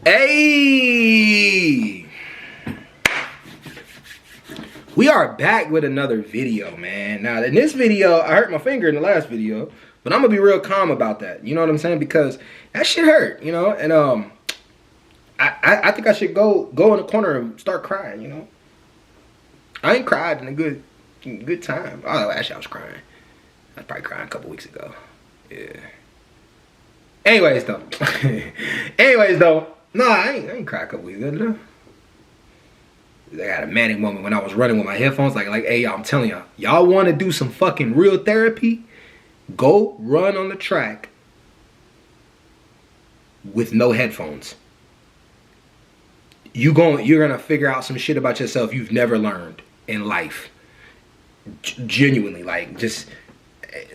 Hey! We are back with another video, man. Now, in this video, I hurt my finger in the last video, but I'm gonna be real calm about that. You know what I'm saying? Because that shit hurt, you know? And I think I should go in the corner and start crying, you know? I ain't cried in a good time. Oh, actually, I was crying. I was probably crying a couple weeks ago. Yeah. Anyways, though. No, I ain't cried a couple weeks ago, did I? I got a manic moment when I was running with my headphones. Like, hey, y'all, I'm telling y'all. Y'all want to do some fucking real therapy? Go run on the track with no headphones. You're gonna figure out some shit about yourself you've never learned in life. Genuinely, like, just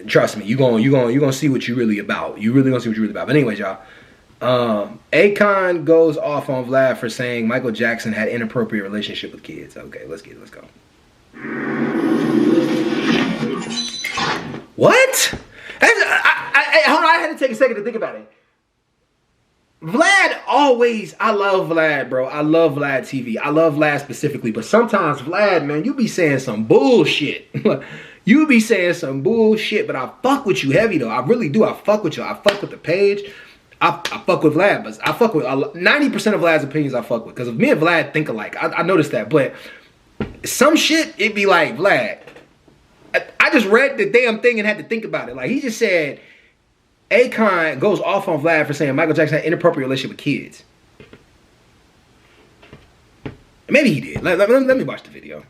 trust me. You're gonna see what you're really about. You really gonna see what you're really about. But anyways, y'all. Akon goes off on Vlad for saying Michael Jackson had inappropriate relationship with kids. Okay, let's go. What? Hold on, I had to take a second to think about it. Vlad always, I love Vlad, bro. I love Vlad TV. I love Vlad specifically, but sometimes Vlad, man, you be saying some bullshit. You be saying some bullshit, but I fuck with you heavy though. I really do. I fuck with you. I fuck with the page. I fuck with Vlad, but I fuck with 90% of Vlad's opinions. I fuck with, because me and Vlad think alike. I noticed that, but some shit it be like, Vlad, I just read the damn thing and had to think about it. Like, he just said Akon goes off on Vlad for saying Michael Jackson had inappropriate relationship with kids. Maybe he did. Let me watch the video.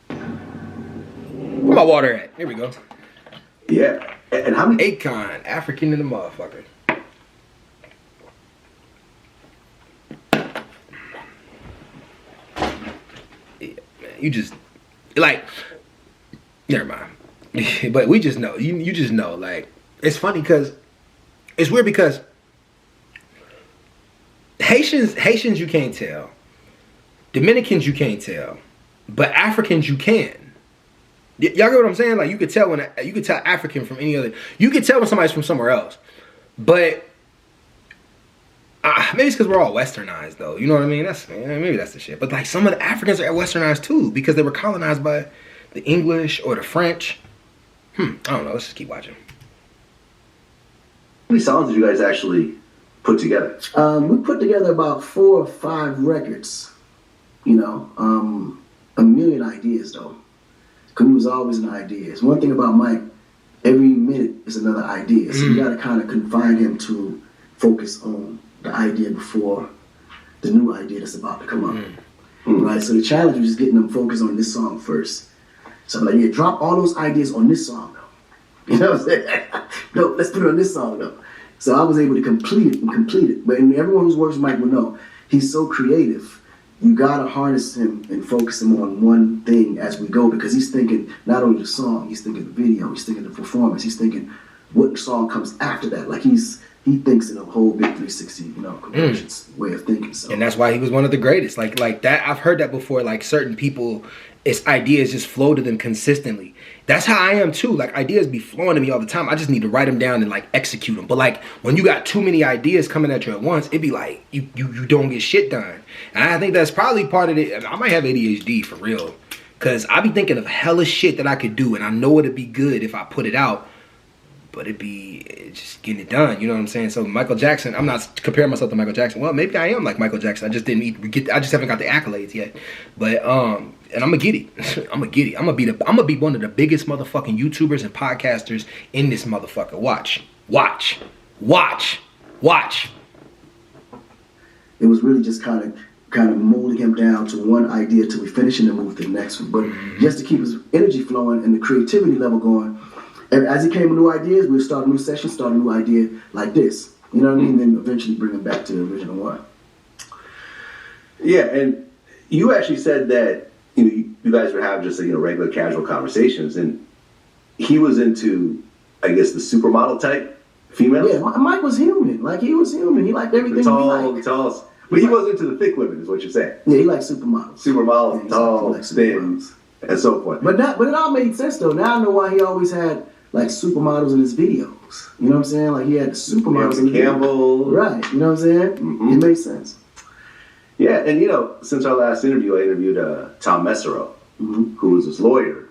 Where my water at? Here we go. Yeah, and how many? Akon, African in the motherfucker. You just, like, never mind. But we just know. You just know. Like, it's funny because, it's weird because Haitians you can't tell. Dominicans you can't tell. But Africans you can. Y'all get what I'm saying? Like, you could tell African from any other. You could tell when somebody's from somewhere else. But maybe it's because we're all westernized, though. You know what I mean? Maybe that's the shit. But like, some of the Africans are westernized too, because they were colonized by the English or the French. I don't know. Let's just keep watching. How many songs did you guys actually put together? We put together about 4 or 5 records. You know, a million ideas though. Because he was always an idea. It's one thing about Mike. Every minute is another idea. So you got to kind of confine him to focus on the idea before the new idea that's about to come up. Right? So the challenge was just getting them focused on this song first. So I'm like, yeah, drop all those ideas on this song though. You know what I'm saying? No, let's put it on this song though. So I was able to complete it. But everyone who's works with Mike will know, he's so creative. You gotta harness him and focus him on one thing as we go, because he's thinking not only the song, he's thinking the video, he's thinking the performance, he's thinking what song comes after that. Like, he thinks in a whole big 360, you know, conversions way of thinking. So. And that's why he was one of the greatest. Like that, I've heard that before. Like, certain people, it's ideas just flow to them consistently. That's how I am too. Like, ideas be flowing to me all the time. I just need to write them down and like execute them. But like, when you got too many ideas coming at you at once, it be like you don't get shit done. And I think that's probably part of it. I might have ADHD for real, cause I be thinking of hella shit that I could do, and I know it'd be good if I put it out, but it'd be just getting it done. You know what I'm saying? So Michael Jackson, I'm not comparing myself to Michael Jackson. Well, maybe I am like Michael Jackson. I just haven't got the accolades yet. But and I'm gonna get it. I'm gonna get it. I'm gonna be one of the biggest motherfucking YouTubers and podcasters in this motherfucker. Watch. It was really just kind of molding him down to one idea till we finish and then move to the next one. But just to keep his energy flowing and the creativity level going, and as he came with new ideas, we'd start a new session, start a new idea like this. You know what I mean? Then eventually bring him back to the original one. Yeah, and you actually said that you guys would have just regular casual conversations, and he was into, I guess, the supermodel type females. Yeah, Mike was human. Like, he was human. He liked everything. The tallest. But he wasn't into the thick women, is what you're saying. Yeah, he liked supermodels. Supermodels, tall, thin, and so forth. But it all made sense though. Now I know why he always had like supermodels in his videos. You know what I'm saying? Like he had the supermodels in the Campbell. Right. You know what I'm saying? Mm-hmm. It makes sense. Yeah, and since our last interview, I interviewed Tom Mesereau, who was his lawyer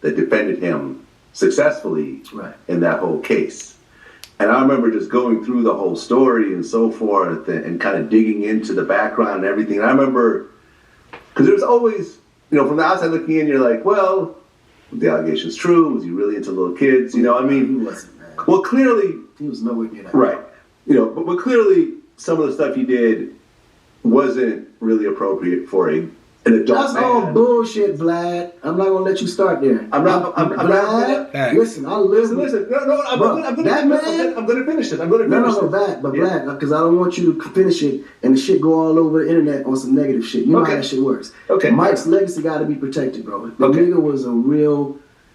that defended him successfully in that whole case. And I remember just going through the whole story and so forth and kind of digging into the background and everything. And I remember, because there's always, from the outside looking in, you're like, well, were the allegations true? Was he really into little kids? He wasn't, man. Well, clearly. He was nowhere near that. Right. But clearly some of the stuff he did wasn't really appropriate for an adult man. That's all bullshit, Vlad. I'm not gonna let you start there. I'm Vlad, listen, listen. No, I'm gonna finish it. Vlad, because I don't want you to finish it and the shit go all over the internet on some negative shit. You know how that shit works. Okay. Mike's legacy got to be protected, bro. The nigga was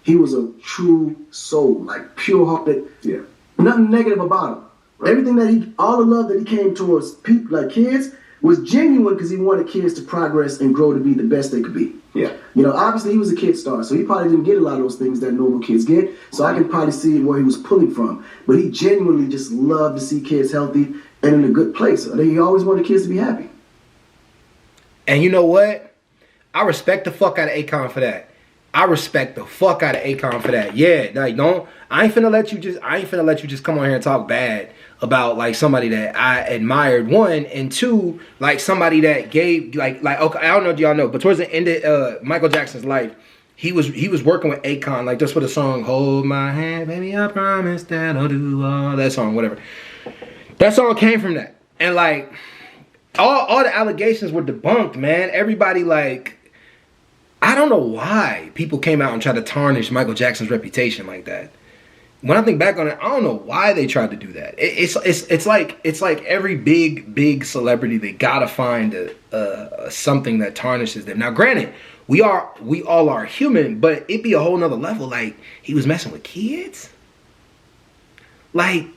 he was a true soul, like pure-hearted. Yeah. Nothing negative about him. Right. Everything that all the love that he came towards people, like kids, was genuine because he wanted kids to progress and grow to be the best they could be. Yeah. Obviously he was a kid star, so he probably didn't get a lot of those things that normal kids get. So I can probably see where he was pulling from. But he genuinely just loved to see kids healthy and in a good place. He always wanted kids to be happy. And you know what? I respect the fuck out of Akon for that. I respect the fuck out of Akon for that. Yeah, like I ain't finna let you just come on here and talk bad about like somebody that I admired, one, and two, like somebody that gave like okay, I don't know if y'all know, but towards the end of Michael Jackson's life, he was working with Akon, like just for the song "Hold My Hand, Baby, I Promise That I'll Do All," that song, whatever. That song came from that, and like all the allegations were debunked, man. Everybody like. I don't know why people came out and tried to tarnish Michael Jackson's reputation like that. When I think back on it, I don't know why they tried to do that. It's like every big celebrity, they gotta find a something that tarnishes them. Now, granted, we all are human, but it'd be a whole nother level. Like he was messing with kids. Like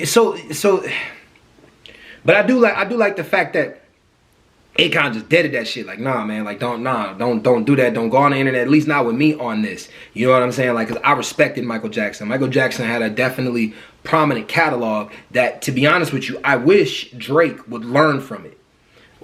so. But I do like the fact that Akon just deaded that shit. Like, nah, man. Like, don't do that. Don't go on the internet. At least not with me on this. You know what I'm saying? Like, because I respected Michael Jackson. Michael Jackson had a definitely prominent catalog that, to be honest with you, I wish Drake would learn from it.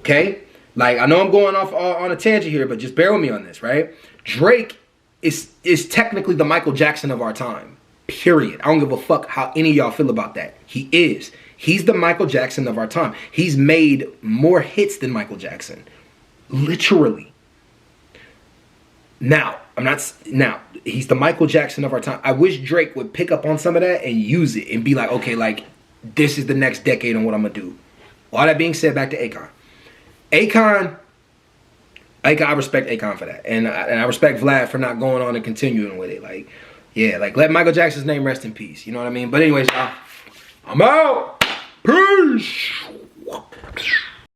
Okay? Like, I know I'm going off on a tangent here, but just bear with me on this, right? Drake is technically the Michael Jackson of our time. Period. I don't give a fuck how any of y'all feel about that. He is. He's the Michael Jackson of our time. He's made more hits than Michael Jackson. Literally. Now, he's the Michael Jackson of our time. I wish Drake would pick up on some of that and use it and be like, okay, like, this is the next decade on what I'm going to do. All that being said, back to Akon. Akon, I respect Akon for that. And I respect Vlad for not going on and continuing with it. Like, yeah, like, let Michael Jackson's name rest in peace. You know what I mean? But anyways, y'all, I'm out. Peace.